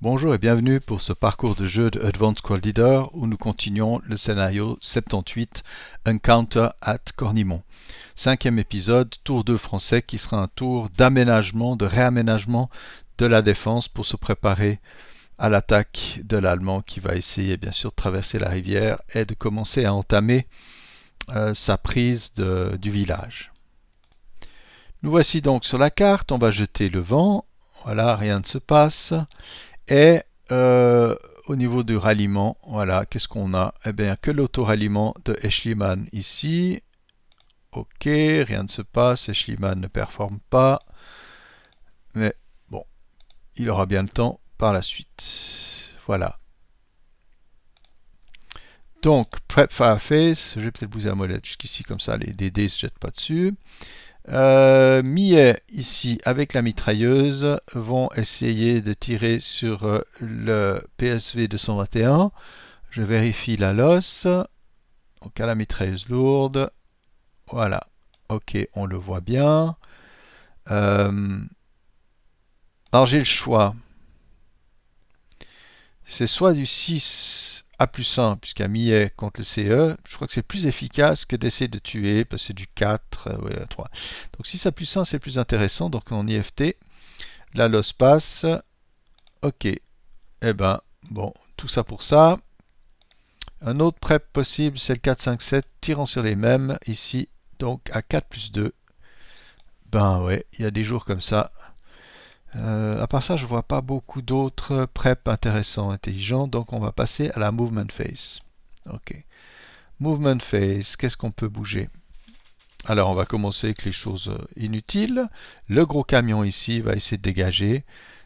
Bonjour et bienvenue pour ce parcours de jeu de Advanced Squad Leader où nous continuons le scénario 78 Encounter at Cornimont. Cinquième épisode, tour 2 français qui sera un tour d'aménagement, de réaménagement de la défense pour se préparer à l'attaque de l'Allemand qui va essayer bien sûr de traverser la rivière et de commencer à entamer sa prise du village. Nous voici donc sur la carte, on va jeter le vent, voilà, rien ne se passe. Et au niveau du ralliement, voilà, qu'est-ce qu'on a? Eh bien, que l'auto-ralliement de Eschliman ici. Ok, rien ne se passe, Eschliman ne performe pas. Mais bon, il aura bien le temps par la suite. Voilà. Donc, Prep Fireface, je vais peut-être bouger la molette jusqu'ici, comme ça les dés ne se jettent pas dessus. Millet, ici, avec la mitrailleuse, vont essayer de tirer sur le PSV 221. Je vérifie la losse. Donc, à la mitrailleuse lourde. Voilà. Ok, on le voit bien. Alors, j'ai le choix. C'est soit du 6 à plus 1, puisqu'à Millet contre le CE, je crois que c'est plus efficace que d'essayer de tuer, parce que c'est du 4, ouais, 3. Donc 6 à plus 1, c'est plus intéressant. Donc en IFT, la losse passe. Ok. Eh ben, bon, tout ça pour ça. Un autre prep possible, c'est le 4, 5, 7, tirant sur les mêmes, ici, donc à 4 plus 2. Ben ouais, il y a des jours comme ça. À part ça, je vois pas beaucoup d'autres prep intéressants, intelligents, donc on va passer à la movement phase. Ok. Movement phase, qu'est-ce qu'on peut bouger? Alors on va commencer avec les choses inutiles. Le gros camion ici va essayer de dégager.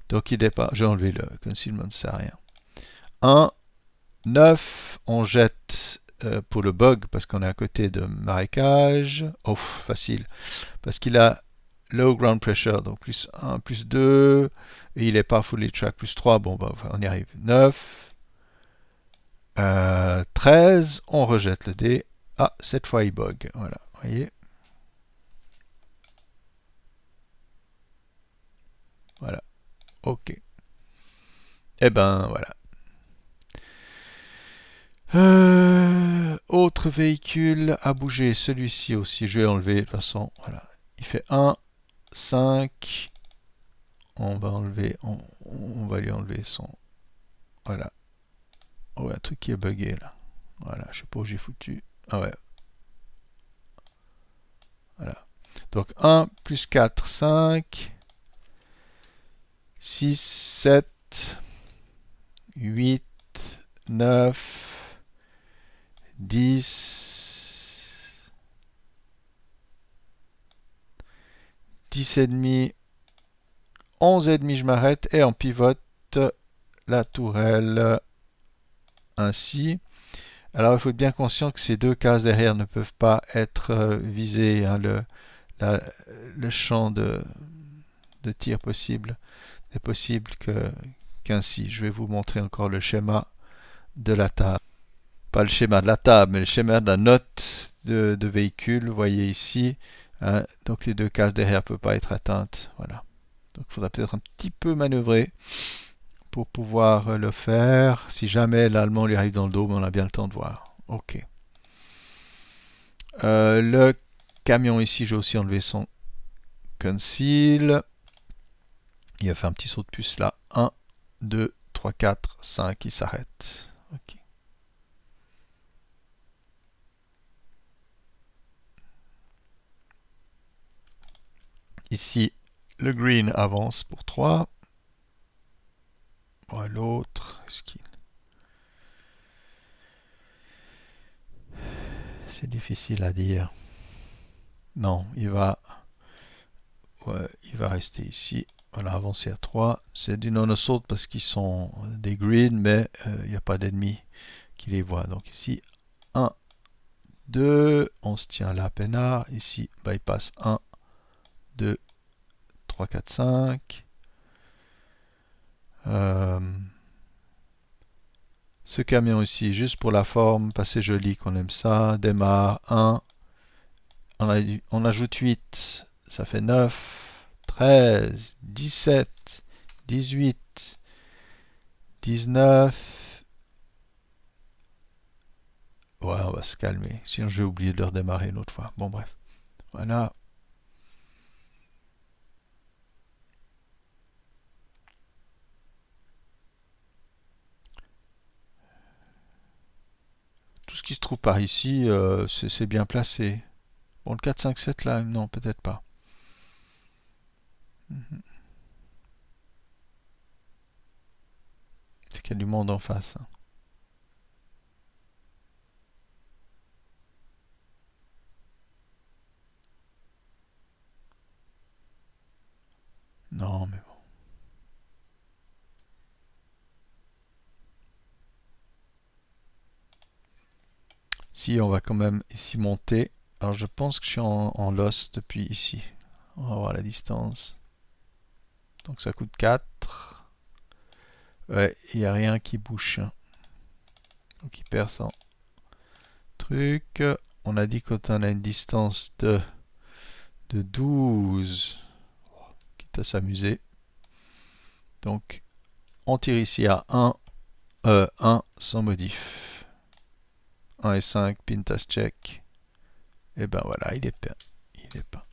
Donc il départ. J'ai enlevé le concealment, ça sert à rien. 1, 9, on jette pour le bug parce qu'on est à côté de marécage. Oh, facile. Parce qu'il a low ground pressure, donc plus 1, plus 2. Et il est pas fully track, plus 3. Bon, bah, on y arrive. 9, 13, on rejette le dé. Ah, cette fois il bug. Voilà, vous voyez. Voilà, ok. Eh ben, voilà. Autre véhicule à bouger, celui-ci aussi, je vais enlever de toute façon. Voilà. Il fait 1, 5. On va enlever, on va lui enlever son. Voilà. Oh, un truc qui est bugué là. Voilà, je sais pas où j'ai foutu. Ah ouais. Voilà. Donc 1 plus 4, 5. 6, 7, 8, 9, 10, 10 et demi, 11 et demi, je m'arrête et on pivote la tourelle ainsi. Alors il faut être bien conscient que ces deux cases derrière ne peuvent pas être visées, hein, le champ de tir possible n'est possible qu'ainsi. Je vais vous montrer encore le schéma de la table. Pas le schéma de la table, mais le schéma de la note de véhicule. Vous voyez ici, hein, donc les deux cases derrière ne peuvent pas être atteintes. Voilà. Donc il faudra peut-être un petit peu manœuvrer pour pouvoir le faire. Si jamais l'Allemand lui arrive dans le dos, on a bien le temps de voir. Ok. Le camion ici, j'ai aussi enlevé son conceal. Il va faire un petit saut de puce là. 1, 2, 3, 4, 5, il s'arrête. Ok. Ici, le green avance pour 3. Voilà l'autre. C'est difficile à dire. Non, il va rester ici. Voilà, avancer à 3. C'est du non-assault parce qu'ils sont des green, mais il n'y a pas d'ennemis qui les voient. Donc ici, 1, 2, on se tient là, peinard. Ici, bypass 1, 2, 3, 4, 5. Ce camion ici, juste pour la forme, pas c'est joli qu'on aime ça. Démarre 1. On ajoute 8, ça fait 9, 13, 17, 18, 19. Ouais, on va se calmer. Sinon, je vais oublier de le redémarrer une autre fois. Bon, bref. Voilà. Tout ce qui se trouve par ici, c'est bien placé. Bon, le 4, 5, 7 là, non, peut-être pas. Mhm. C'est qu'il y a du monde en face, hein. Non, mais bon. Si, on va quand même ici monter. Alors, je pense que je suis en loss depuis ici. On va voir la distance. Donc, ça coûte 4. Ouais, il n'y a rien qui bouge, hein. Donc, il perd son truc. On a dit qu'on a une distance de 12. Quitte à s'amuser. Donc, on tire ici à 1, 1 sans modif. 1 et 5, pintas check. Et ben voilà, il est peint. Il est peint.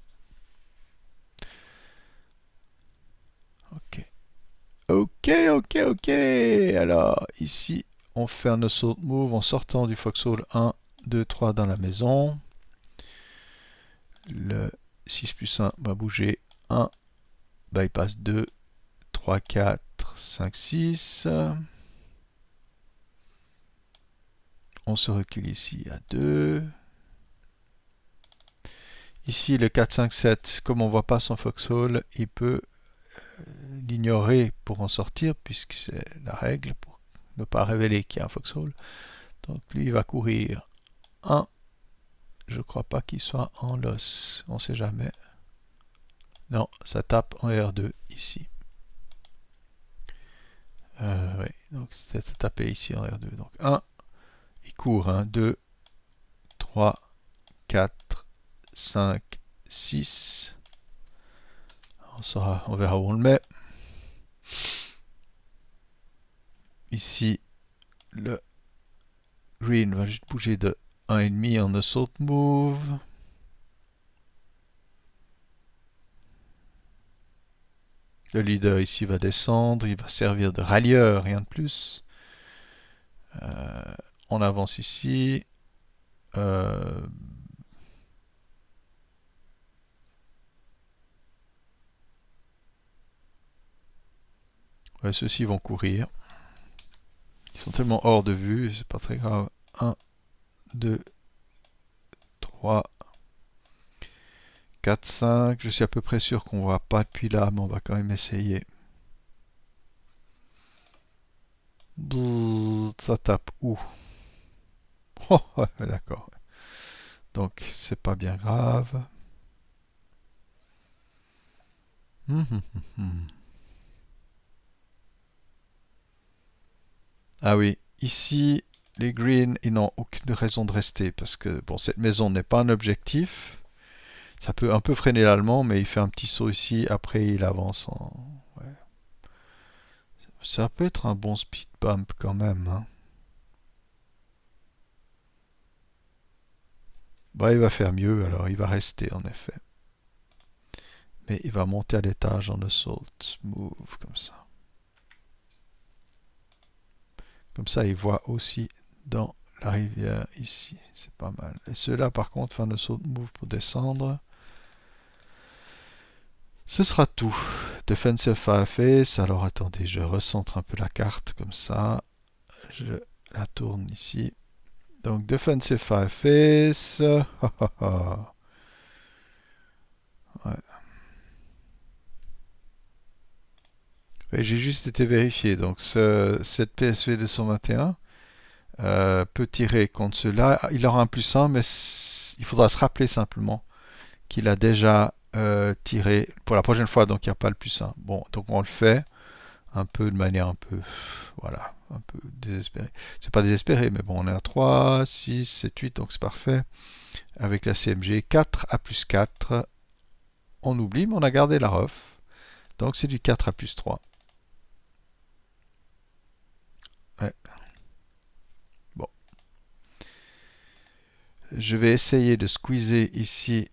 Ok. Ok, ok, ok. Alors, ici, on fait un assault move en sortant du foxhole 1, 2, 3 dans la maison. Le 6 plus 1 va bouger 1, bypass 2, 3, 4, 5, 6. On se recule ici à 2. Ici, le 4, 5, 7, comme on ne voit pas son foxhole, il peut l'ignorer pour en sortir, puisque c'est la règle pour ne pas révéler qu'il y a un foxhole. Donc lui, il va courir 1. Je crois pas qu'il soit en loss. On sait jamais. Non, ça tape en R2 ici. Oui, donc c'est tapé ici en R2. Donc 1, il court. 1, 2, 3, 4, 5, 6. On verra où on le met. Ici, le green va juste bouger de 1,5 en assault move. Le leader ici va descendre, il va servir de rallieur, rien de plus. On avance ici. Ouais, ceux-ci vont courir. Ils sont tellement hors de vue, c'est pas très grave. 1, 2, 3, 4, 5. Je suis à peu près sûr qu'on voit pas depuis là, mais on va quand même essayer. Ça tape où? Oh, ouais, d'accord. Donc, c'est pas bien grave. Ah oui, ici, les greens, ils n'ont aucune raison de rester parce que, bon, cette maison n'est pas un objectif. Ça peut un peu freiner l'allemand, mais il fait un petit saut ici, après il avance en... Ouais. Ça peut être un bon speed bump quand même, hein. Bah, il va faire mieux, alors il va rester en effet. Mais il va monter à l'étage en assault move, comme ça. Comme ça, il voit aussi dans la rivière ici. C'est pas mal. Et ceux-là, par contre, font un assault move pour descendre. Ce sera tout. Defensive Fireface. Alors attendez, je recentre un peu la carte comme ça. Je la tourne ici. Donc Defensive Fireface. Ouais. J'ai juste été vérifié. Donc cette PSV 221 peut tirer contre cela. Il aura un plus 1, mais il faudra se rappeler simplement qu'il a déjà tiré pour la prochaine fois, donc il n'y a pas le plus 1. Bon, donc on le fait un peu de manière un peu, voilà, un peu désespérée. C'est pas désespéré, mais bon, on est à 3, 6, 7, 8, donc c'est parfait. Avec la CMG, 4 à plus 4, on oublie, mais on a gardé la ref. Donc c'est du 4 à plus 3. Ouais. Bon. Je vais essayer de squeezer ici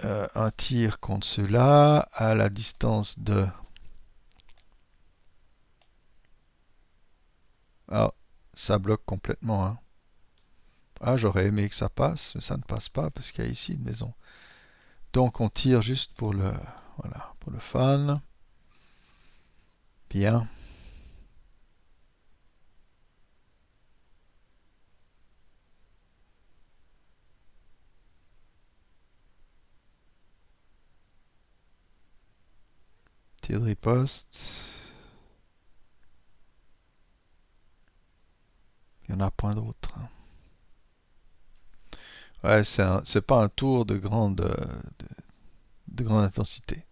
un tir contre ceux-là à la distance de... Ah, ça bloque complètement, hein. Ah, j'aurais aimé que ça passe, mais ça ne passe pas parce qu'il y a ici une maison. Donc on tire juste pour le, voilà, pour le fun. Bien. Tir de riposte. Il n'y en a point d'autre. Ouais, c'est pas un tour de grande intensité.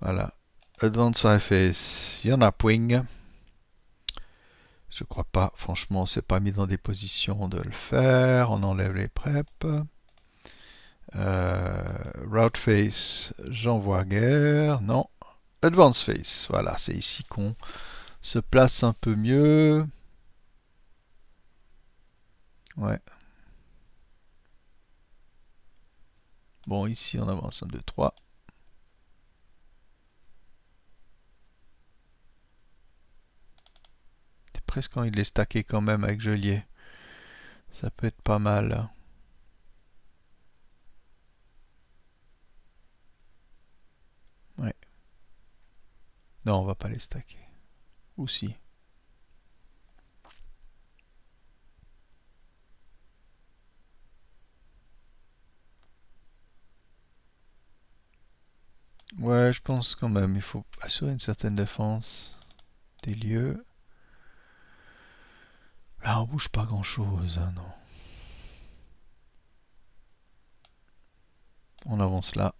Voilà. Advanced Surface, il y en a point. Je crois pas, franchement, c'est pas mis dans des positions de le faire. On enlève les preps. Route Face, j'en vois guère. Non. Advanced Face, voilà, c'est ici qu'on se place un peu mieux. Ouais. Bon, ici on avance 1, 2, 3. C'est presque envie de les stacker quand même avec geôlier. Ça peut être pas mal. Ouais. Non, on va pas les stacker. Ou si. Ouais, je pense quand même. Il faut assurer une certaine défense des lieux. Là, on bouge pas grand chose, hein, non. On avance là.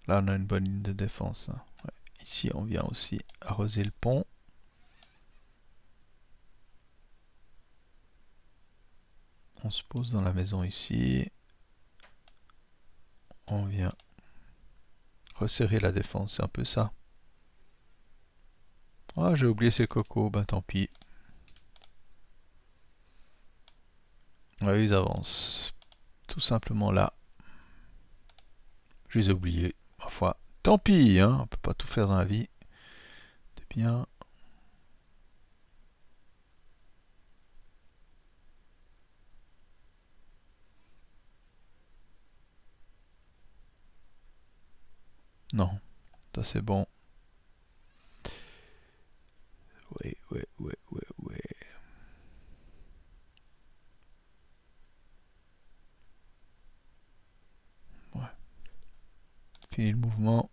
Là, on a une bonne ligne de défense, hein. Ouais. Ici, on vient aussi arroser le pont. On se pose dans la maison ici. On vient resserrer la défense, c'est un peu ça. Ah, j'ai oublié ces cocos, ben tant pis. Ouais, ils avancent. Tout simplement là. Je les ai oubliés, ma foi. Tant pis, hein, on peut pas tout faire dans la vie. C'est bien. Non, ça c'est bon. Ouais, ouais, ouais, ouais, ouais. Ouais. Fini le mouvement.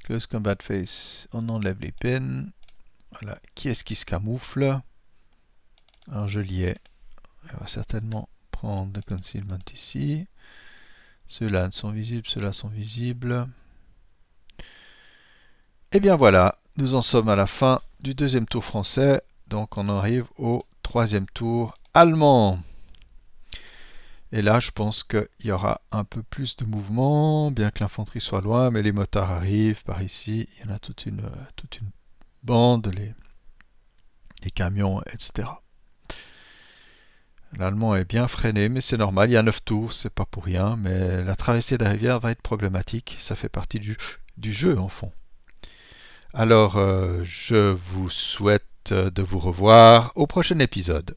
Close combat face. On enlève les pins. Voilà. Qui est-ce qui se camoufle? Un geôlier. On va certainement prendre le concealment ici. Ceux-là sont visibles, ceux-là sont visibles. Et bien voilà, nous en sommes à la fin du deuxième tour français. Donc on arrive au troisième tour allemand. Et là, je pense qu'il y aura un peu plus de mouvement, bien que l'infanterie soit loin, mais les motards arrivent par ici. Il y en a toute une bande, les camions, etc. L'allemand est bien freiné, mais c'est normal. Il y a 9 tours, c'est pas pour rien. Mais la traversée de la rivière va être problématique. Ça fait partie du jeu, en fond. Alors, je vous souhaite de vous revoir au prochain épisode.